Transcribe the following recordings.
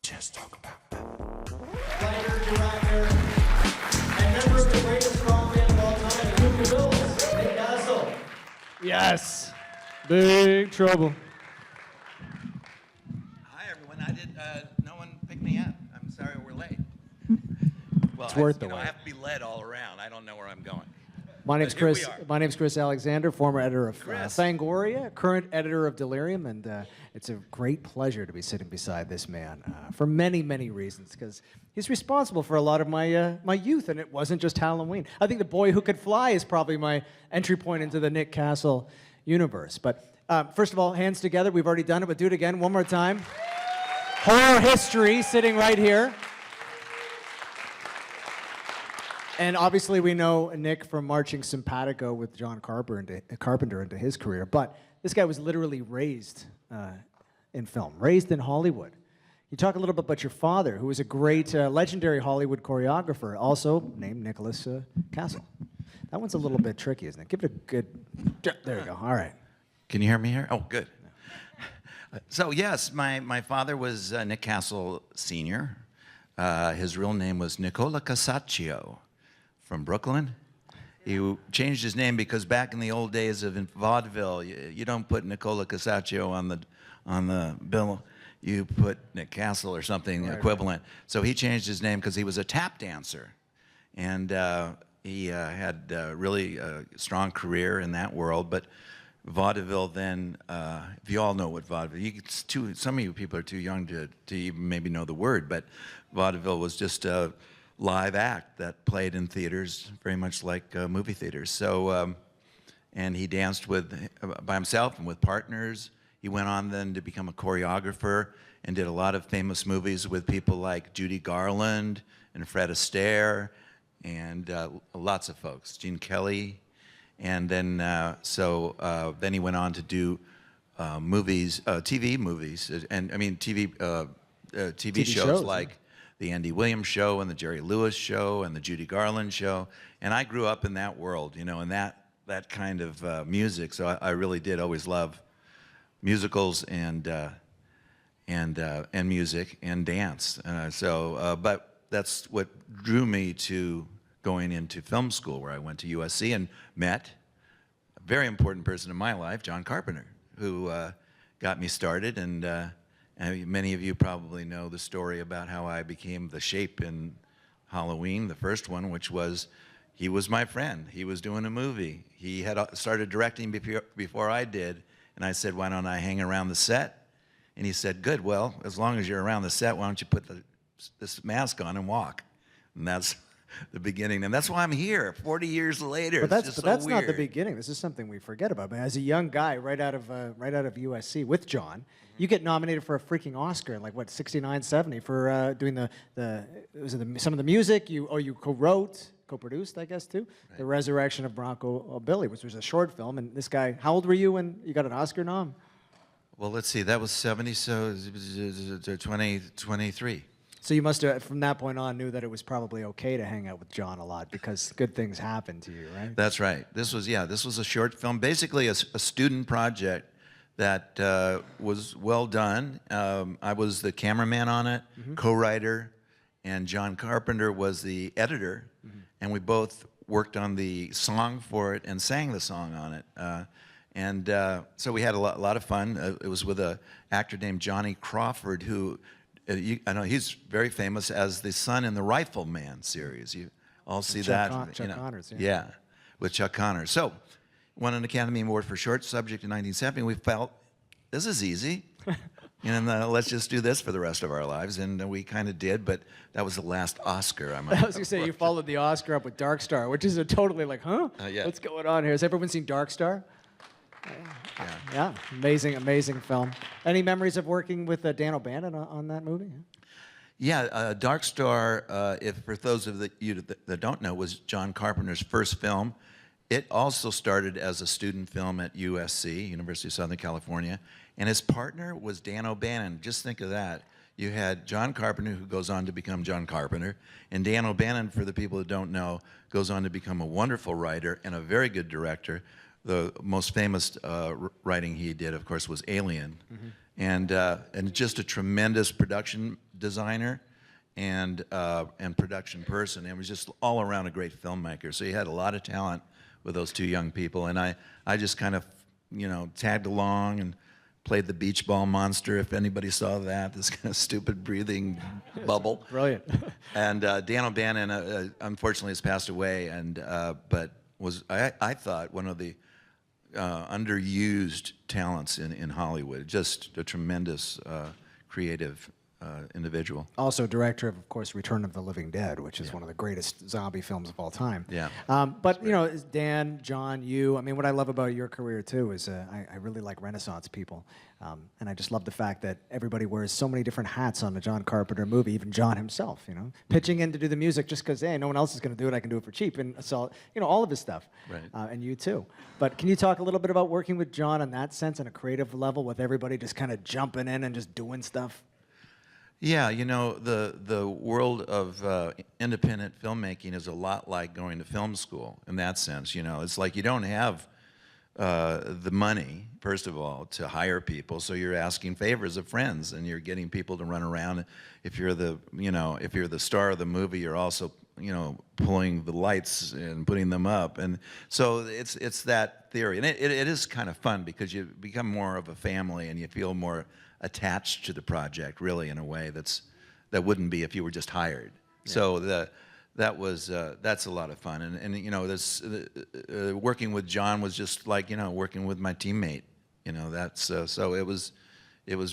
Just talk about that. Writer, director, and member of the greatest rock band of all time, the Junkies, Nick Castle. Yes. Big trouble. Hi, everyone. No one picked me up. I'm sorry we're late. Well, It's worth the I wait. have to be led all around. I don't know where I'm going. My name's But here Chris. we are. My name's Chris Alexander, former editor of Chris. Fangoria, current editor of Delirium, and it's a great pleasure to be sitting beside this man for many, many reasons. Because he's responsible for a lot of my my youth, and it wasn't just Halloween. I think The Boy Who Could Fly is probably my entry point into the Nick Castle universe. But first of all, hands together. We've already done it, but do it again one more time. Horror history sitting right here. And obviously we know Nick from marching simpatico with John Carpenter into his career, but this guy was literally raised in film, raised in Hollywood. You talk a little bit about your father, who was a great, legendary Hollywood choreographer, also named Nicholas Castle. That one's a little bit tricky, isn't it? Give it a good, there you go, all right. Can you hear me here? Oh, good. So, yes, my father was Nick Castle Sr. His real name was Nicola Casaccio from Brooklyn. He changed his name because back in the old days of vaudeville, you don't put Nicola Casaccio on the bill. You put Nick Castle or something equivalent. Right. So he changed his name because he was a tap dancer. And he had really a strong career in that world. But vaudeville then, if you all know what vaudeville, some of you people are too young to even maybe know the word, but vaudeville was just a live act that played in theaters, very much like movie theaters. So, and he danced by himself and with partners. He went on then to become a choreographer and did a lot of famous movies with people like Judy Garland and Fred Astaire and lots of folks, Gene Kelly. And then, then he went on to do movies, TV movies, and I mean TV shows like the Andy Williams Show and the Jerry Lewis Show and the Judy Garland Show. And I grew up in that world, you know, and that kind of music. So I really did always love musicals and music and dance. But that's what drew me to going into film school, where I went to USC and met a very important person in my life, John Carpenter, who got me started. And many of you probably know the story about how I became the Shape in Halloween, the first one, which was, he was my friend. He was doing a movie. He had started directing before I did, and I said, why don't I hang around the set? And he said, good, well, as long as you're around the set, why don't you put this mask on and walk? And that's the beginning, and that's why I'm here 40 years later. But that's weird. Not the beginning. This is something we forget about. As a young guy, right out of USC with John, you get nominated for a freaking Oscar in like what 69, 70 for doing some of the music. You co-produced, I guess too, right. The Resurrection of Bronco Billy, which was a short film. And this guy, how old were you when you got an Oscar nom? Well, let's see, that was 70, so 23. So you must have, from that point on, knew that it was probably okay to hang out with John a lot because good things happened to you, right? That's right. This was a short film, basically a student project that was well done. I was the cameraman on it, co-writer, and John Carpenter was the editor, and we both worked on the song for it and sang the song on it. So we had a lot of fun. It was with an actor named Johnny Crawford, who I know he's very famous as the son in the Rifleman series. You all see that. Chuck Connors, yeah, with Chuck Connors. So, won an Academy Award for Short Subject in 1970. We felt, this is easy, and let's just do this for the rest of our lives. And we kind of did, but that was the last Oscar. I was going to say, you followed the Oscar up with Dark Star, which is a totally like, huh? Yeah. What's going on here? Has everyone seen Dark Star? Yeah, amazing film. Any memories of working with Dan O'Bannon on that movie? Yeah, Dark Star, for those of you that don't know, was John Carpenter's first film. It also started as a student film at USC, University of Southern California, and his partner was Dan O'Bannon. Just think of that. You had John Carpenter, who goes on to become John Carpenter, and Dan O'Bannon, for the people that don't know, goes on to become a wonderful writer and a very good director. The most famous writing he did, of course, was Alien, and just a tremendous production designer and production person, and was just all around a great filmmaker. So he had a lot of talent with those two young people, and I just kind of, you know, tagged along and played the beach ball monster, if anybody saw that, this kind of stupid breathing bubble. Brilliant. And Dan O'Bannon, unfortunately, has passed away, and but was, I thought, one of the underused talents in Hollywood. Just a tremendous creative individual. Also director of course, Return of the Living Dead, which is one of the greatest zombie films of all time. Yeah. But you know, Dan, John, you, I mean, what I love about your career too is I really like Renaissance people. And I just love the fact that everybody wears so many different hats on the John Carpenter movie, even John himself, you know, pitching in to do the music just because, hey, no one else is going to do it, I can do it for cheap. And so, you know, all of his stuff. Right. And you too. But can you talk a little bit about working with John on that sense, on a creative level, with everybody just kind of jumping in and just doing stuff? Yeah, you know, the world of independent filmmaking is a lot like going to film school in that sense. You know, it's like you don't have the money, first of all, to hire people, so you're asking favors of friends, and you're getting people to run around. If you're the, you know, if you're the star of the movie, you're also, you know, pulling the lights and putting them up, and so it's that theory, and it is kind of fun because you become more of a family, and you feel more attached to the project, really, in a way that wouldn't be if you were just hired. Yeah. So that's a lot of fun, and you know, this working with John was just like, you know, working with my teammate. You know, that's so it was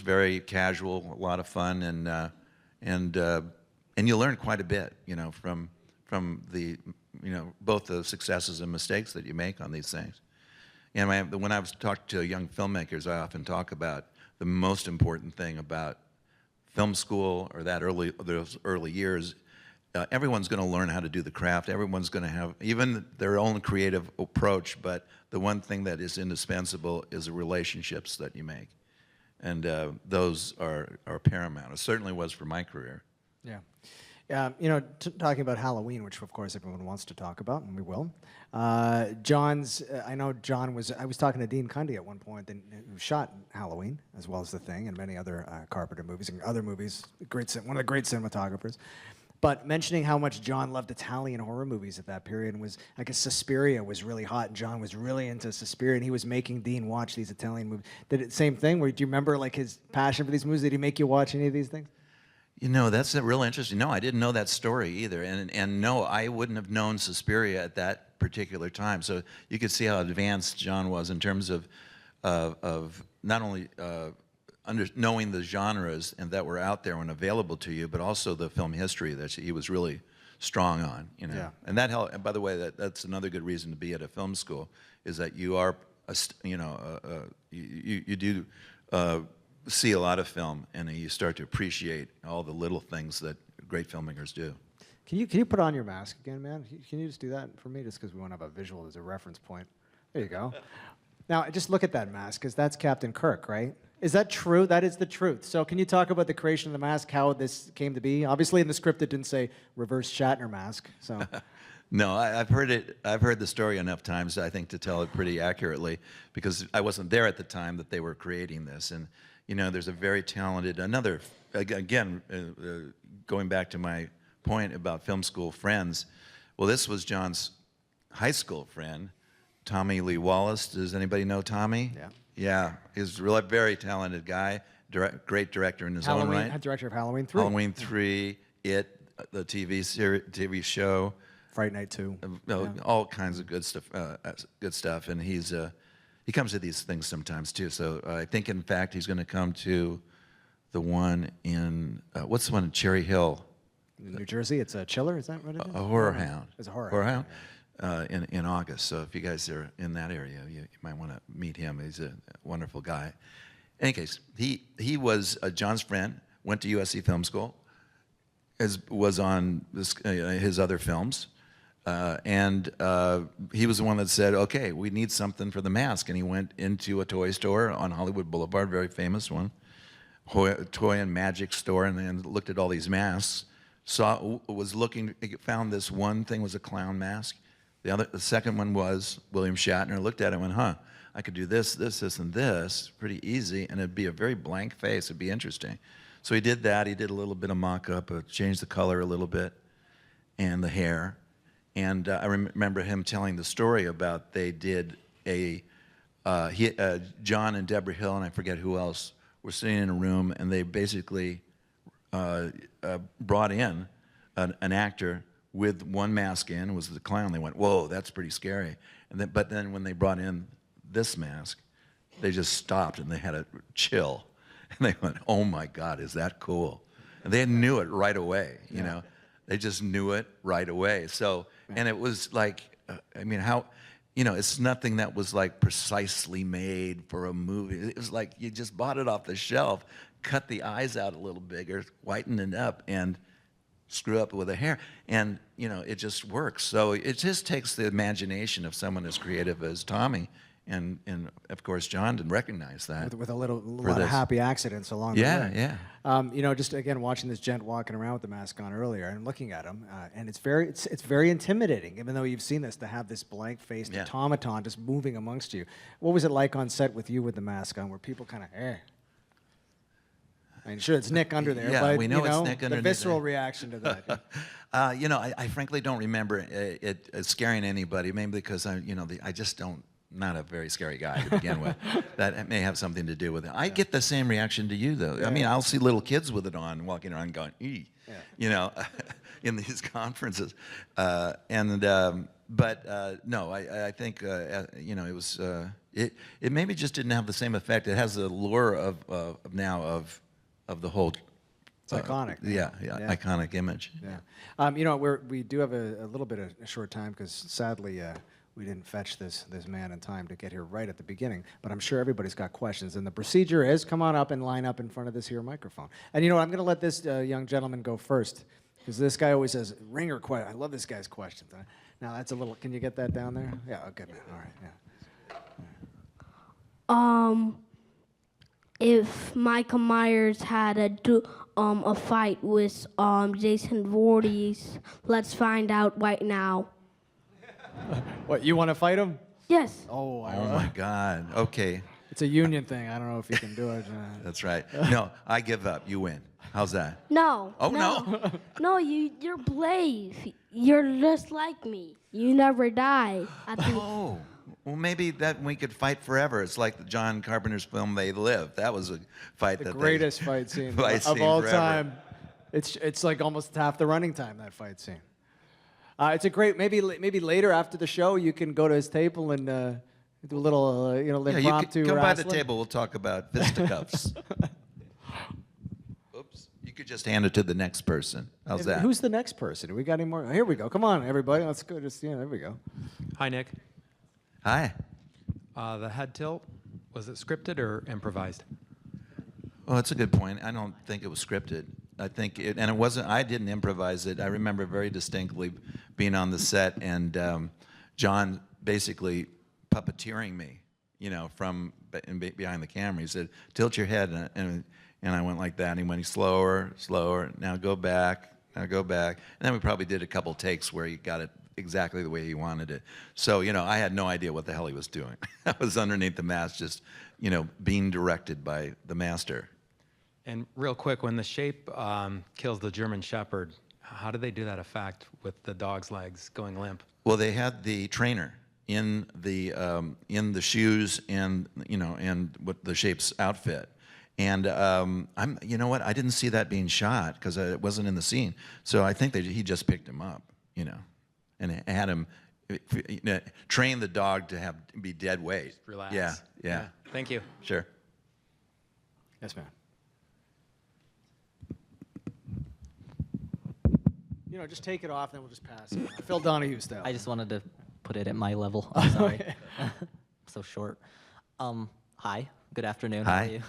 very casual, a lot of fun, and you learn quite a bit, you know, from the, you know, both the successes and mistakes that you make on these things. And when I was talking to young filmmakers, I often talk about the most important thing about film school, or those early years. Everyone's going to learn how to do the craft. Everyone's going to have even their own creative approach, but the one thing that is indispensable is the relationships that you make, and those are paramount. It certainly was for my career. Yeah. You know, talking about Halloween, which of course everyone wants to talk about, and we will. John's, I know John was, I was talking to Dean Cundy at one point, who shot Halloween, as well as The Thing, and many other Carpenter movies, and other movies, one of the great cinematographers. But mentioning how much John loved Italian horror movies at that period, and was, I guess Suspiria was really hot, and John was really into Suspiria, and he was making Dean watch these Italian movies. Did it same thing? Do you remember like his passion for these movies? Did he make you watch any of these things? You know, that's real interesting. No, I didn't know that story either, and no, I wouldn't have known Suspiria at that particular time. So you could see how advanced John was in terms of not only knowing the genres and that were out there and available to you, but also the film history that he was really strong on. You know, yeah. And that helped. And by the way, that's another good reason to be at a film school, is that you are, you know, you do. See a lot of film, and you start to appreciate all the little things that great filmmakers do. Can you put on your mask again, man? Can you just do that for me, just because we want to have a visual as a reference point? There you go. Now, just look at that mask, because that's Captain Kirk, right? Is that true? That is the truth. So can you talk about the creation of the mask, how this came to be? Obviously, in the script, it didn't say reverse Shatner mask, so... No, I've heard it. I've heard the story enough times, I think, to tell it pretty accurately, because I wasn't there at the time that they were creating this. And you know, there's a very talented, going back to my point about film school friends. Well, this was John's high school friend, Tommy Lee Wallace. Does anybody know Tommy? Yeah. Yeah, he's a really very talented guy, great director in his own right. Director of Halloween 3. Halloween 3, It, the TV show. Fright Night 2. All kinds of good stuff, and he comes to these things sometimes too. So I think, in fact, he's going to come to the one in what's the one in Cherry Hill, New Jersey. It's a Chiller. Is that what it is? A Horror Hound. It's a Horror Hound. In August. So if you guys are in that area, you might want to meet him. He's a wonderful guy. In any case, he was John's friend. Went to USC Film School. Was on his other films. And he was the one that said, okay, we need something for the mask. And he went into a toy store on Hollywood Boulevard, very famous one, toy and magic store, and then looked at all these masks, found this one thing was a clown mask. The second one was William Shatner, looked at it and went, huh, I could do this, this, this, and this pretty easy, and it'd be a very blank face. It'd be interesting. So he did that. He did a little bit of mock-up, changed the color a little bit, and the hair. And I remember him telling the story about they did John and Deborah Hill, and I forget who else, were sitting in a room, and they basically brought in an actor with one mask in, was the clown. They went, whoa, that's pretty scary. But then when they brought in this mask, they just stopped and they had a chill. And they went, oh my God, is that cool? And they knew it right away, you know. They just knew it right away. So, and it was like, I mean, how, you know, it's nothing that was like precisely made for a movie. It was like you just bought it off the shelf, cut the eyes out a little bigger, whiten it up, and screw up with the hair. And, you know, it just works. So it just takes the imagination of someone as creative as Tommy and of course, John didn't recognize that. With a lot of happy accidents along the way. Yeah. You know, just again watching this gent walking around with the mask on earlier and looking at him, and it's very intimidating. Even though you've seen this, to have this blank-faced automaton just moving amongst you. What was it like on set with you with the mask on? Were people kind of, eh? I mean, sure, it's Nick under there, yeah, but we know you know, it's Nick underneath the visceral there. reaction to that. You know, I frankly don't remember it scaring anybody. Maybe because I just don't. Not a very scary guy to begin with. That may have something to do with it. I get the same reaction to you, though. I mean, I'll see little kids with it on, walking around going, "Ee," you know, in these conferences. But no, I think you know, it was it maybe just didn't have the same effect. It has the lure of the whole. It's iconic. Yeah, iconic image. Yeah. You know, we do have a little bit of a short time because sadly. We didn't fetch this man in time to get here right at the beginning, but I'm sure everybody's got questions. And the procedure is, come on up and line up in front of this here microphone. And you know what, I'm going to let this young gentleman go first, because this guy always says, ringer question. I love this guy's questions. Now that's a little, can you get that down there? Yeah, okay, all right, yeah. If Michael Myers had a fight with Jason Voorhees, let's find out right now. What, you want to fight him? Yes. Oh, My God. Okay. It's a union thing. I don't know if you can do it. That's right. No, I give up. You win. How's that? No. Oh, no? No, you're brave. You're just like me. You never die. Oh. Well, maybe that we could fight forever. It's like the John Carpenter's film They Live. That was a fight the greatest fight scene of all time. It's like almost half the running time, that fight scene. It's a great, maybe later after the show, you can go to his table and do a little, you know, impromptu you come by the wrestling. table. We'll talk about fisticuffs. Oops. You could just hand it to the next person. How's that? Who's the next person? Do we got any more? Here we go. Come on, everybody. Let's go. Just there we go. Hi, Nick. Hi. The head tilt, was it scripted or improvised? Well, that's a good point. I don't think it was scripted. I think it, and it wasn't. I didn't improvise it. I remember very distinctly being on the set and John basically puppeteering me, you know, from behind the camera. He said, "Tilt your head," and I went like that. And he went slower, slower. Now go back. Now go back. And then we probably did a couple takes where he got it exactly the way he wanted it. So, you know, I had no idea what the hell he was doing. I was underneath the mask, just, you know, being directed by the master. And real quick, when the shape kills the German Shepherd, how did they do that effect with the dog's legs going limp? Well, they had the trainer in the shoes and, you know, and what the shape's outfit. And you know what? I didn't see that being shot because it wasn't in the scene. So I think he just picked him up, you know, and had him train the dog to be dead weight. Just relax. Yeah. Thank you. Sure. Yes, ma'am. You know, just take it off, then we'll just pass it. Phil Donahue style. I just wanted to put it at my level. I'm sorry. So short. Hi. Good afternoon. Hi.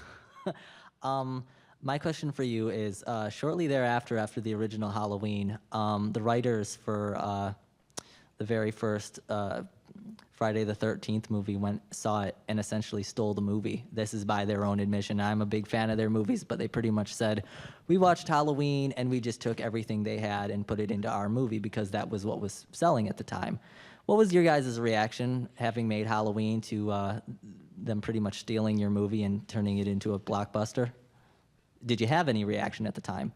How are you? My question for you is, shortly thereafter, after the original Halloween, the writers for the very first Friday the 13th movie saw it and essentially stole the movie. This is by their own admission. I'm a big fan of their movies, but they pretty much said, we watched Halloween and we just took everything they had and put it into our movie because that was what was selling at the time. What was your guys' reaction, having made Halloween, to them pretty much stealing your movie and turning it into a blockbuster? Did you have any reaction at the time?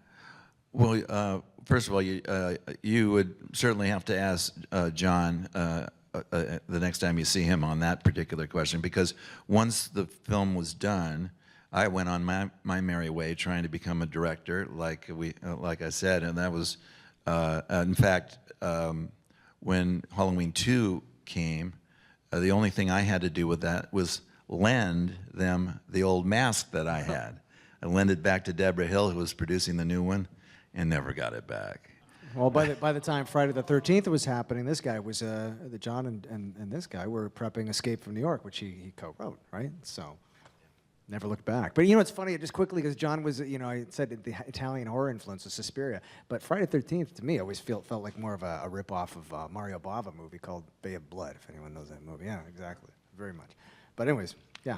Well, first of all, you would certainly have to ask John the next time you see him on that particular question, because once the film was done, I went on my merry way trying to become a director, like I said, and that was, in fact, when Halloween 2 came, the only thing I had to do with that was lend them the old mask that I had. I lent it back to Deborah Hill, who was producing the new one, and never got it back. Well, by the time Friday the 13th was happening, this guy was John and this guy were prepping Escape from New York, which he co-wrote, right? So never looked back. But you know, it's funny, just quickly, because John was, you know, I said the Italian horror influence of Suspiria, but Friday the 13th to me always felt like more of a rip-off of Mario Bava movie called Bay of Blood, if anyone knows that movie. Yeah, exactly, very much. But anyways, yeah.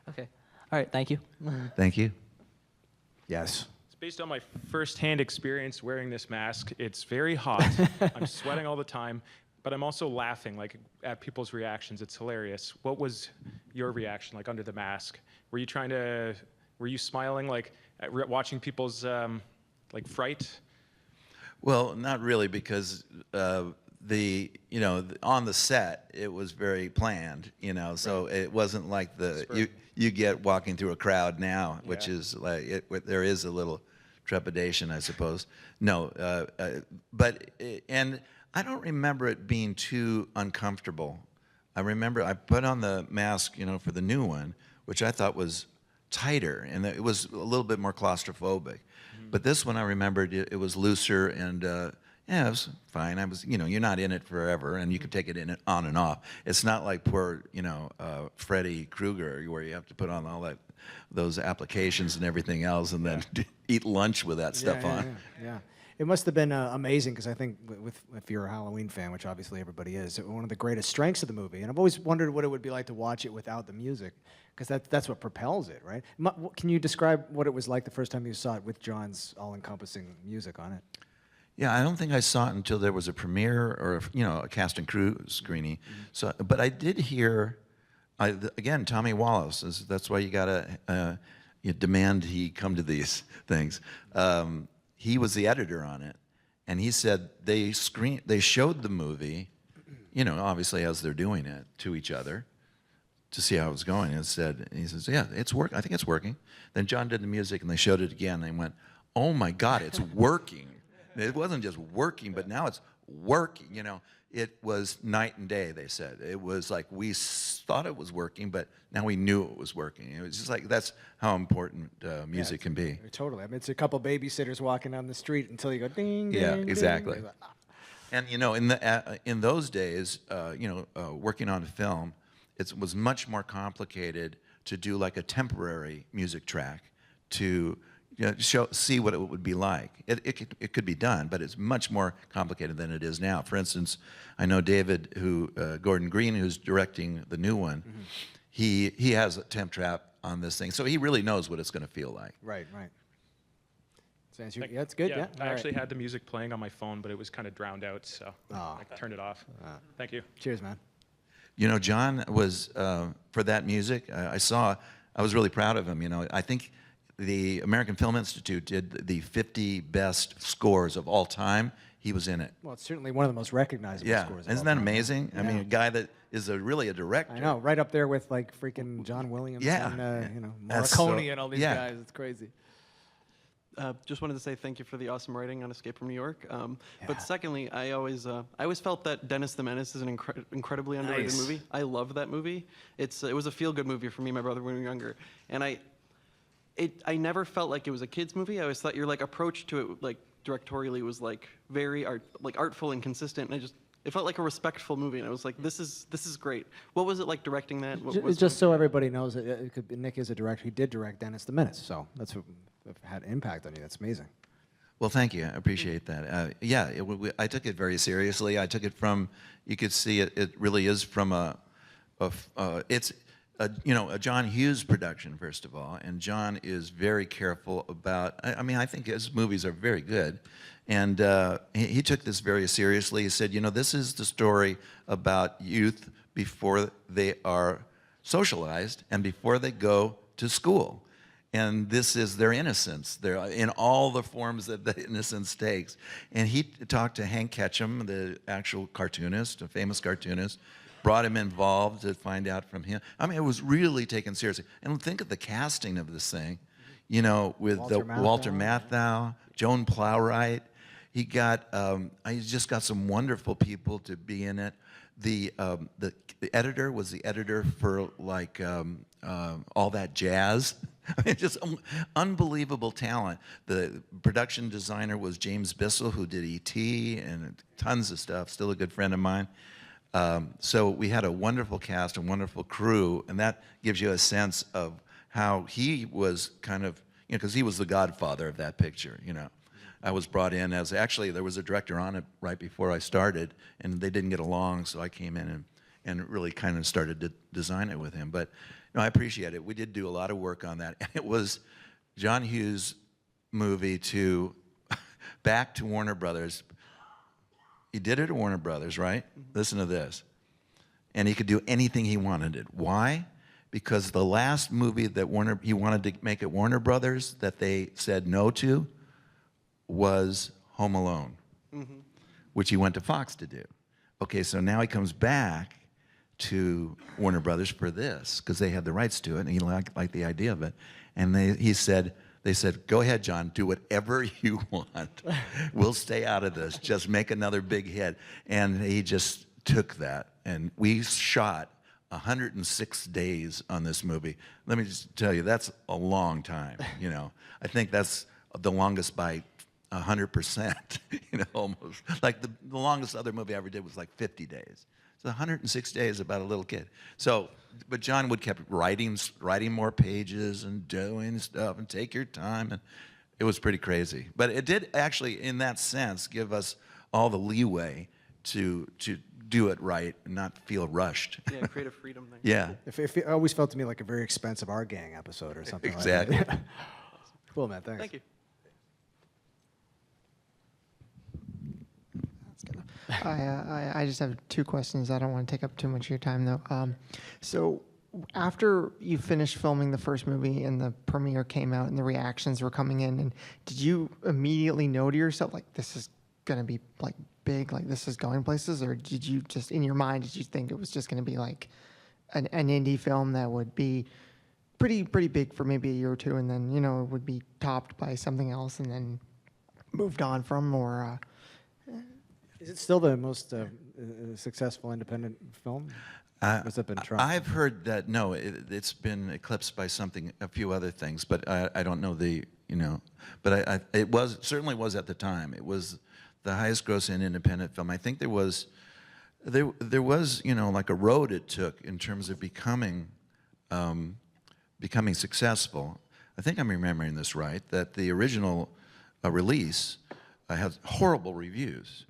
Okay. All right, thank you. Thank you. Yes. It's based on my first-hand experience wearing this mask. It's very hot. I'm sweating all the time, but I'm also laughing like at people's reactions. It's hilarious. What was your reaction like under the mask? Were you smiling like at watching people's like fright? Well, not really, because on the set it was very planned, you know. So it wasn't like you get walking through a crowd now, which is like there is a little trepidation, I suppose. No, and I don't remember it being too uncomfortable. I remember I put on the mask, you know, for the new one, which I thought was tighter, and it was a little bit more claustrophobic. But this one, I remembered it was looser, and yeah, it was fine. I was, you know, you're not in it forever, and you can take it on and off. It's not like poor, you know, Freddy Krueger, where you have to put on all those applications and everything else, and then eat lunch with that stuff on. Yeah. It must have been amazing, because I think if you're a Halloween fan, which obviously everybody is, one of the greatest strengths of the movie, and I've always wondered what it would be like to watch it without the music, because that's what propels it, right? Can you describe what it was like the first time you saw it with John's all-encompassing music on it? Yeah, I don't think I saw it until there was a premiere or a cast and crew screening. So, but I did hear, again, Tommy Wallace. That's why you gotta demand he come to these things. He was the editor on it, and he said they showed the movie, you know, obviously as they're doing it to each other, to see how it was going. And he says, yeah, it's working. I think it's working. Then John did the music, and they showed it again. And they went, oh my God, it's working. It wasn't just working, but now it's working. You know, it was night and day. They said it was like we thought it was working, but now we knew it was working. It was just like that's how important music can be. Totally. I mean, it's a couple babysitters walking down the street until you go ding, ding, Yeah, ding. exactly. Like, ah. And you know, in those days, working on a film, it was much more complicated to do like a temporary music track to see what it would be like. It could be done, but it's much more complicated than it is now. For instance, I know David, Gordon Green, who's directing the new one, he has a temp trap on this thing, so he really knows what it's going to feel like. Right. Yeah, it's good. Yeah. I actually had the music playing on my phone, but it was kind of drowned out, so I turned it off. Thank you. Cheers, man. You know, John was for that music. I was really proud of him. You know, I think the American Film Institute did the 50 best scores of all time. He was in it. Well, it's certainly one of the most recognizable scores. Isn't that amazing? I mean, a guy that is really a director. I know, right up there with like freaking John Williams and That's Morricone and all these guys. It's crazy. Just wanted to say thank you for the awesome writing on Escape from New York. But secondly, I always felt that Dennis the Menace is an incredibly underrated movie. I love that movie. It was a feel-good movie for me and my brother when we were younger, and I never felt like it was a kids movie. I always thought your like approach to it, like directorially, was like very artful and consistent. And it felt like a respectful movie, and I was like, this is great. What was it like directing that? Just so everybody knows, Nick is a director. He did direct Dennis the Menace, so that's what had impact on you. That's amazing. Well, thank you. I appreciate that. I took it very seriously. I took it from, you could see it really is from a John Hughes production, first of all, and John is very careful about. I mean, I think his movies are very good, and he took this very seriously. He said, this is the story about youth before they are socialized and before they go to school. And this is their innocence. They're in all the forms that the innocence takes. And he talked to Hank Ketchum, the actual cartoonist, a famous cartoonist, brought him involved to find out from him. I mean, it was really taken seriously. And think of the casting of this thing, with Walter Matthau, Joan Plowright. He just got some wonderful people to be in it. The editor was the editor for All That Jazz. I mean, just unbelievable talent. The production designer was James Bissell, who did E.T. and tons of stuff, still a good friend of mine. So we had a wonderful cast, a wonderful crew, and that gives you a sense of how he was kind of, because he was the godfather of that picture, I was brought in as, actually there was a director on it right before I started, and they didn't get along, so I came in and really kind of started to design it with him. But I appreciate it. We did do a lot of work on that, and it was John Hughes' movie back to Warner Brothers. He did it at Warner Brothers, right? Listen to this. And he could do anything he wanted it. Why? Because the last movie that he wanted to make at Warner Brothers that they said no to was Home Alone, which he went to Fox to do. Okay, so now he comes back to Warner Brothers for this because they had the rights to it, and he liked the idea of it. And they said, go ahead, John, do whatever you want. We'll stay out of this. Just make another big hit. And he just took that, and we shot 106 days on this movie. Let me just tell you, that's a long time. I think that's the longest by 100%. Almost like the longest other movie I ever did was like 50 days. So 106 days about a little kid. So, but John would kept writing more pages and doing stuff and take your time, and it was pretty crazy. But it did actually, in that sense, give us all the leeway to do it right and not feel rushed. Yeah, creative freedom there. Yeah. It always felt to me like a very expensive Our Gang episode or something Exactly. like that. Cool, man. Thanks. Thank you. I just have two questions. I don't want to take up too much of your time, though. So after you finished filming the first movie and the premiere came out and the reactions were coming in, and did you immediately know to yourself, like, this is going to be, like, big, like, this is going places? Or did you just, in your mind, did you think it was just going to be, like, an indie film that would be pretty big for maybe a year or two, and then, it would be topped by something else and then moved on from, or... Is it still the most successful independent film? Has it been tried? I've heard that, no, it's been eclipsed by a few other things, but I don't know but it certainly was at the time. It was the highest grossing independent film. I think there was like a road it took in terms of becoming successful. I think I'm remembering this right, that the original release had horrible reviews.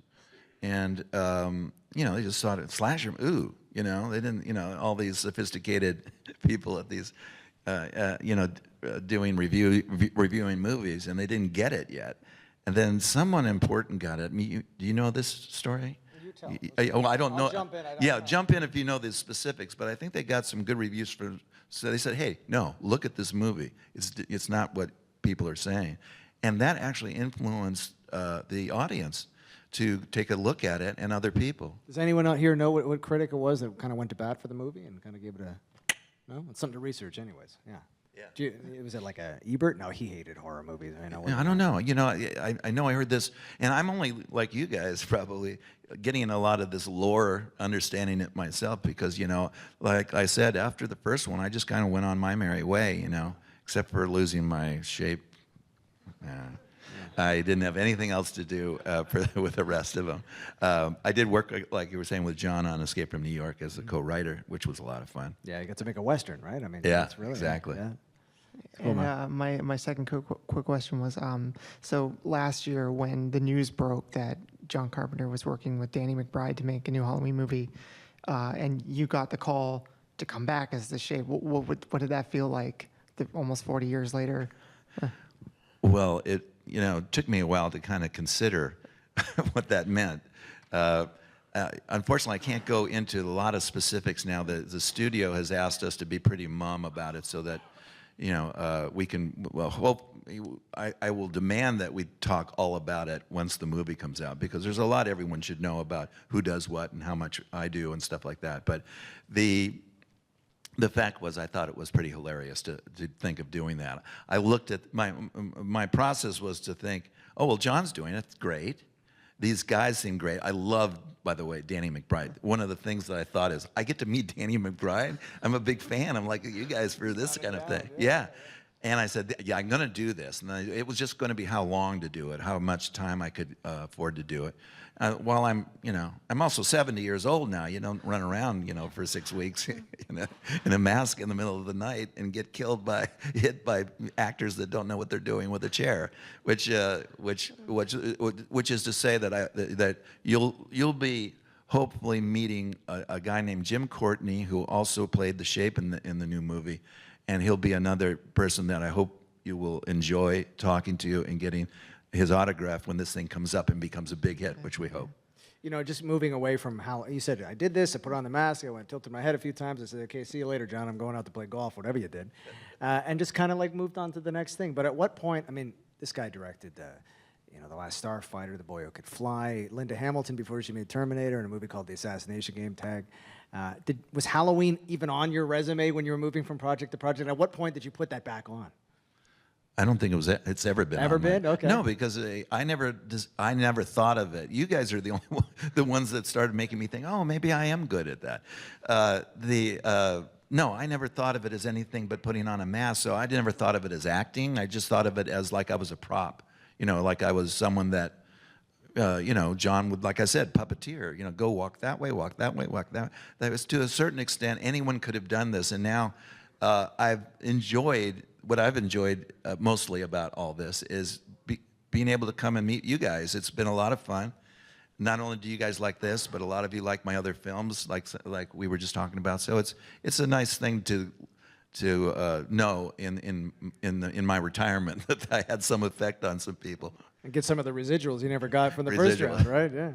And, they just thought it slasher, ooh, they didn't, all these sophisticated people at these, doing reviewing movies, and they didn't get it yet. And then someone important got it. Do you know this story? You tell me. I don't know. I'll jump in. I don't know. Jump in if you know the specifics, but I think they got some good reviews so they said, hey, no, look at this movie. It's not what people are saying. And that actually influenced the audience to take a look at it, and other people. Does anyone out here know what critic it was that kind of went to bat for the movie and kind of gave it no? It's something to research anyways, yeah. Yeah. Was it like a Ebert? No, he hated horror movies. I know. I don't know. I know I heard this, and I'm only like you guys probably getting a lot of this lore, understanding it myself because, like I said, after the first one, I just kind of went on my merry way, except for losing my shape. I didn't have anything else to do with the rest of them. I did work, like you were saying, with John on Escape from New York as a co-writer, which was a lot of fun. Yeah, you got to make a Western, right? I mean, yeah, that's really, exactly. Yeah. And my second quick question was, so last year when the news broke that John Carpenter was working with Danny McBride to make a new Halloween movie, and you got the call to come back as the Shape. What did that feel like almost 40 years later? Well, it took me a while to kind of consider what that meant. Unfortunately, I can't go into a lot of specifics now. The studio has asked us to be pretty mum about it so that we can, I will demand that we talk all about it once the movie comes out, because there's a lot everyone should know about who does what and how much I do and stuff like that. But the fact was, I thought it was pretty hilarious to think of doing that. I looked at, my process was to think, oh, well, John's doing it, that's great. These guys seem great. I love, by the way, Danny McBride. One of the things that I thought is, I get to meet Danny McBride. I'm a big fan. I'm like, you guys for this kind of thing. Yeah. And I said, yeah, I'm going to do this. And it was just going to be how long to do it, how much time I could afford to do it. While I'm also 70 years old now. You don't run around, for 6 weeks in a mask in the middle of the night and get hit by actors that don't know what they're doing with a chair. Which is to say that you'll be hopefully meeting a guy named Jim Courtney, who also played the Shape in the new movie, and he'll be another person that I hope you will enjoy talking to and getting his autograph when this thing comes up and becomes a big hit, which we hope. Just moving away from how you said, I did this, I put on the mask, I went tilted my head a few times, I said, okay, see you later, John, I'm going out to play golf, whatever you did. And just kind of like moved on to the next thing. But at what point, this guy directed, The Last Starfighter, The Boy Who Could Fly, Linda Hamilton before she made Terminator, and a movie called The Assassination Game Tag. Was Halloween even on your resume when you were moving from project to project? At what point did you put that back on? I don't think it's ever been. Ever been? Okay. No, because I never thought of it. You guys are the only the ones that started making me think, oh, maybe I am good at that. No, I never thought of it as anything but putting on a mask. So I never thought of it as acting. I just thought of it as like I was a prop. Like I was someone that, John would, like I said, puppeteer. Go walk that way, walk that way, walk that way. That was, to a certain extent, anyone could have done this. And now what I've enjoyed mostly about all this is being able to come and meet you guys. It's been a lot of fun. Not only do you guys like this, but a lot of you like my other films, like we were just talking about. So it's a nice thing to know in my retirement that I had some effect on some people. And get some of the residuals you never got from the first round, right? Yeah.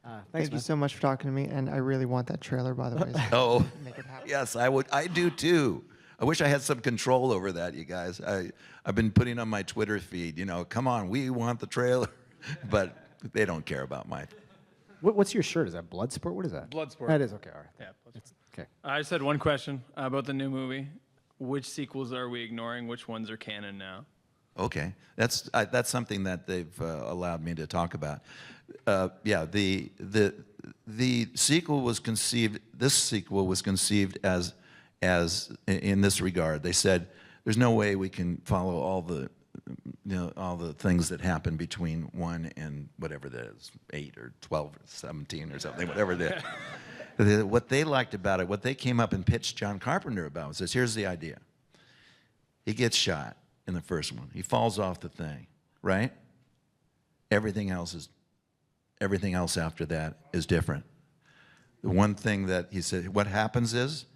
Thanks, Thank you so much for talking to me, and I really want that trailer, by the way. Oh, Make it happen. yes, I would. I do too. I wish I had some control over that, you guys. I've been putting on my Twitter feed, come on, we want the trailer, but they don't care about mine. What's your shirt? Is that Bloodsport? What is that? Bloodsport. That is, okay, all right. Yeah, Bloodsport. Okay. I just had one question about the new movie. Which sequels are we ignoring? Which ones are canon now? Okay, that's something that they've allowed me to talk about. Yeah, the sequel was conceived. This sequel was conceived as in this regard. They said, "There's no way we can follow all the things that happen between 1 and whatever it is, 8 or 12 or 17 or something, whatever it is." What they liked about it, what they came up and pitched John Carpenter about, was this. Here's the idea. He gets shot in the first one. He falls off the thing, right? Everything else after that is different. The one thing that he said, what happens is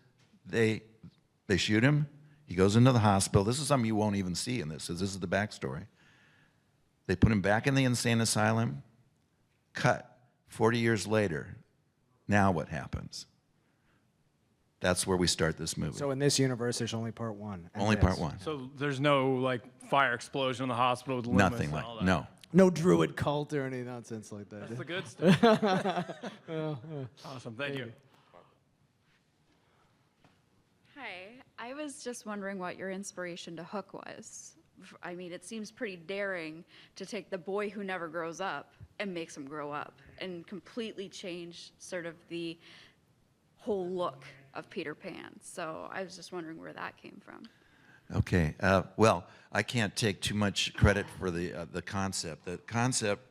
they shoot him. He goes into the hospital. This is something you won't even see in this. This is the backstory. They put him back in the insane asylum. Cut. 40 years later. Now what happens? That's where we start this movie. So in this universe, there's only part 1. Only part 1. So there's no fire explosion in the hospital with limbs Nothing and like all that. no. No druid cult or any nonsense like that. That's the good stuff. Awesome. Thank you. Hi, I was just wondering what your inspiration to Hook was. It seems pretty daring to take the boy who never grows up and makes him grow up and completely change sort of the whole look of Peter Pan. So I was just wondering where that came from. Okay. Well, I can't take too much credit for the concept. The concept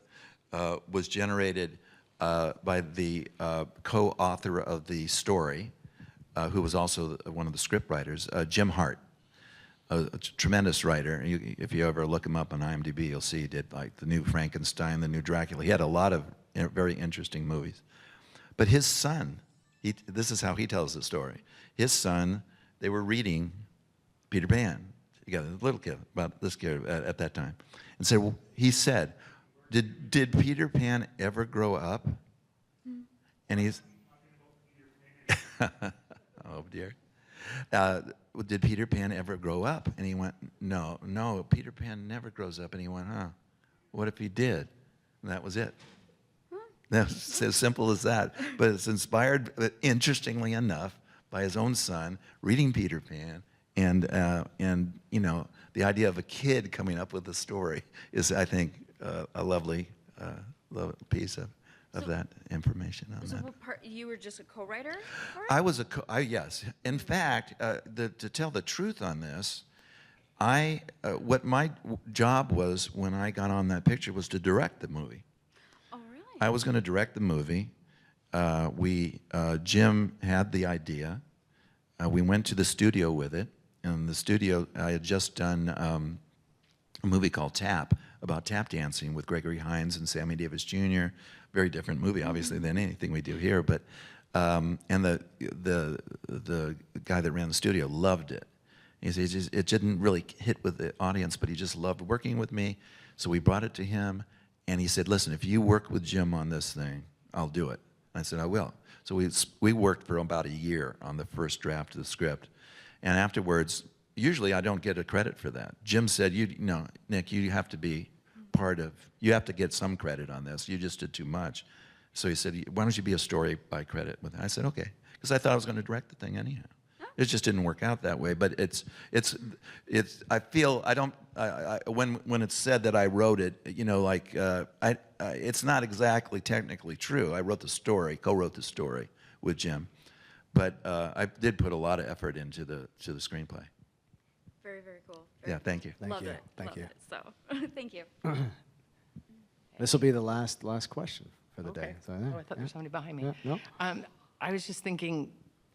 was generated by the co-author of the story, who was also one of the scriptwriters, Jim Hart, a tremendous writer. If you ever look him up on IMDb, you'll see he did like the new Frankenstein, the new Dracula. He had a lot of very interesting movies. But his son, this is how he tells the story. His son, they were reading Peter Pan together, a little kid, about this kid at that time. And so he said, did Peter Pan ever grow up? And he's, oh dear. Did Peter Pan ever grow up? And he went, no, Peter Pan never grows up. And he went, what if he did? And that was it. That's as simple as that. But it's inspired, interestingly enough, by his own son reading Peter Pan, and you know, the idea of a kid coming up with a story is, I think, a lovely piece of that information on So that. what part, you were just a co-writer for it? I was yes. In fact, to tell the truth on this, what my job was when I got on that picture was to direct the movie. Oh, really? I was going to direct the movie. Jim had the idea. We went to the studio with it. And the studio, I had just done a movie called Tap, about tap dancing with Gregory Hines and Sammy Davis Jr. Very different movie, obviously, than anything we do here. But and the guy that ran the studio loved it. He said it didn't really hit with the audience, but he just loved working with me. So we brought it to him, and he said, "Listen, if you work with Jim on this thing, I'll do it." And I said, "I will." So we worked for about a year on the first draft of the script, and afterwards, usually I don't get a credit for that. Jim said, "No, Nick, you have to be you have to get some credit on this. You just did too much." So he said, "Why don't you be a story by credit with it?" I said, "Okay," because I thought I was going to direct the thing anyhow. It just didn't work out that way. But I feel when it's said that I wrote it, you know, like it's not exactly technically true. I wrote the story, co-wrote the story with Jim, but I did put a lot of effort into the screenplay. Very, very cool. Yeah, thank you. Love you. it. Thank Love you. it. So, thank you. This will be the last question for the Okay. day. So, Oh, I thought there was somebody behind me. No? I was just thinking,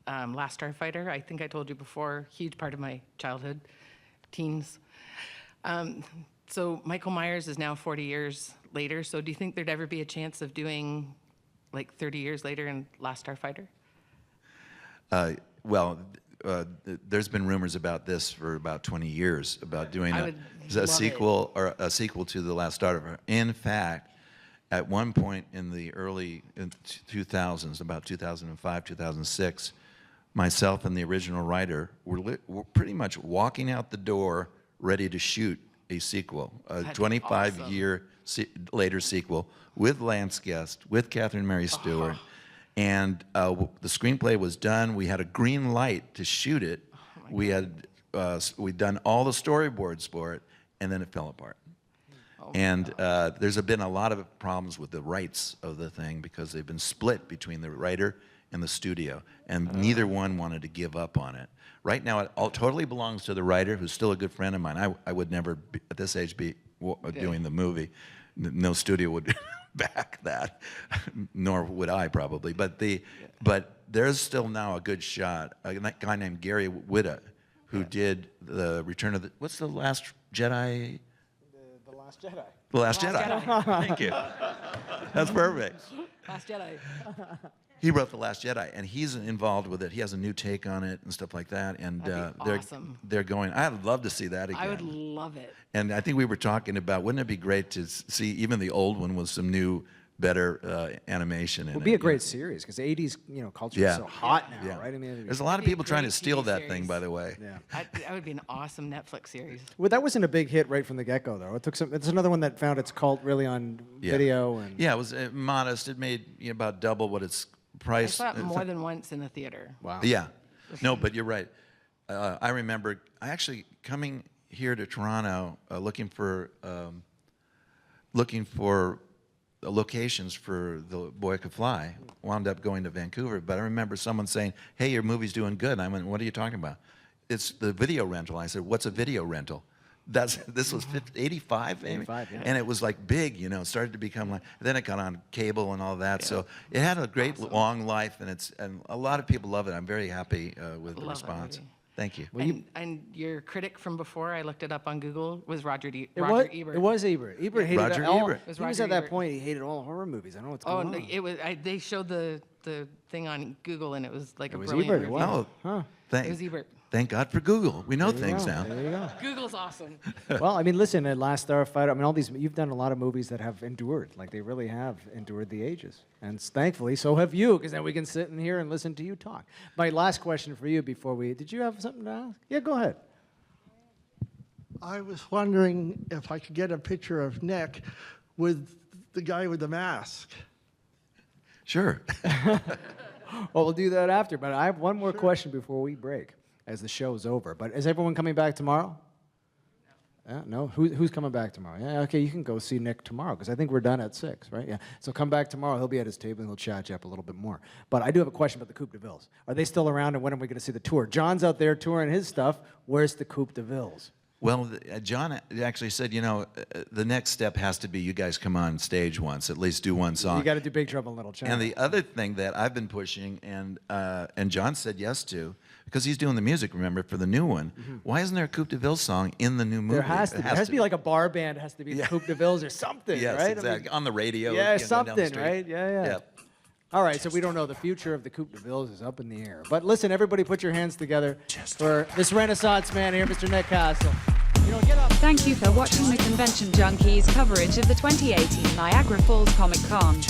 Last Starfighter, I think I told you before, huge part of my childhood, teens. So Michael Myers is now 40 years later, so do you think there'd ever be a chance of doing like 30 years later in Last Starfighter? There's been rumors about this for about 20 years, about doing I a would love sequel or a sequel to The Last Starfighter. In fact, at one point in the early 2000s, about 2005, 2006, myself and the original writer were pretty much walking out the door ready to shoot a sequel, a That's 25-year later sequel with Lance Guest, with Catherine Mary Stewart. And the screenplay was done. We had a green light to shoot it. We'd done all the storyboards for it, and then it fell apart. And there's been a lot of problems with the rights of the thing because they've been split between the writer and the studio, and neither one wanted to give up on it. Right now, it all totally belongs to the writer, who's still a good friend of mine. I would never, at this age, be doing the movie. No studio would back that, nor would I probably. But there's still now a good shot. A guy named Gary Whitta, who did the Return of the, what's the Last Jedi? The Last Jedi. The Last Jedi. Thank you. That's perfect. Last Jedi. He wrote The Last Jedi, and he's involved with it. He has a new take on it and stuff like that. And That'd be awesome. they're going, I'd love to see that again. I would love it. And I think we were talking about, wouldn't it be great to see even the old one with some new, better animation in it? It would be a great series because 80s, culture is so hot now, right? I mean, there's a lot of It'd be a people trying to great steal TV that thing, series. by the way. Yeah. That would be an awesome Netflix series. Well, that wasn't a big hit right from the get-go, though. It took some. It's another one that found its cult really on video and. Yeah, it was modest. It made about double what its price. I saw it more than once in the theater. Wow. Yeah. No, but you're right. I remember I actually coming here to Toronto looking for locations for The Boy Could Fly. Wound up going to Vancouver, but I remember someone saying, "Hey, your movie's doing good." And I went, "What are you talking about?" It's the video rental. I said, "What's a video rental?" This was 85, maybe? 85, yeah. And it was like big, it started to become like, then it got on cable and all that. So it had a great long life, and a lot of people love it. I'm very happy with the Love that response. movie. Thank you. And your critic from before, I looked it up on Google, was Roger Ebert. It was Ebert. Ebert hated Roger all. Ebert. He was at that point. He hated all horror movies. I know it's Oh, going no, on. it was. They showed the the thing on Google, and it was like It a was brilliant Ebert. review. Wow. Huh. It was Ebert. Thank God for Google. We know There you things go. now. There you go. Google's awesome. Well, I mean, listen, at Last Starfighter, I mean, all these, you've done a lot of movies that have endured. Like, they really have endured the ages. And thankfully, so have you, because then we can sit in here and listen to you talk. My last question for you before did you have something to ask? Yeah, go ahead. I was wondering if I could get a picture of Nick with the guy with the mask. Sure. Well, we'll do that after, but I have one more question before we break, as the show's over. But is everyone coming back tomorrow? No? Who's coming back tomorrow? Yeah, okay, you can go see Nick tomorrow, because I think we're done at 6, right? Yeah. So come back tomorrow. He'll be at his table, and he'll chat you up a little bit more. But I do have a question about the Coupe de Villes. Are they still around, and when are we going to see the tour? John's out there touring his stuff. Where's the Coupe de Villes? Well, John actually said, the next step has to be you guys come on stage once, at least do one song. You got to do Big Trouble in Little China. And the other thing that I've been pushing, and John said yes to, because he's doing the music, remember, for the new one. Mm-hmm. Why isn't there a Coupe de Ville song in the new movie? There has to be. It has to be like a bar band. It has to be the Coupe de Villes or something, yes, right? exactly. I mean, on the radio. yeah, down the something, street. right? Yeah. Yep. All right, so we don't know. The future of the Coupe de Villes is up in the air. But listen, everybody put your hands together for this Renaissance man here, Mr. Nick Castle. Get up. Thank you for watching the Convention Junkies coverage of the 2018 Niagara Falls Comic Con.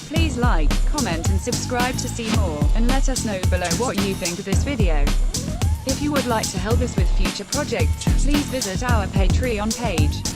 Please like, comment and subscribe to see more, and let us know below what you think of this video. If you would like to help us with future projects, please visit our Patreon page.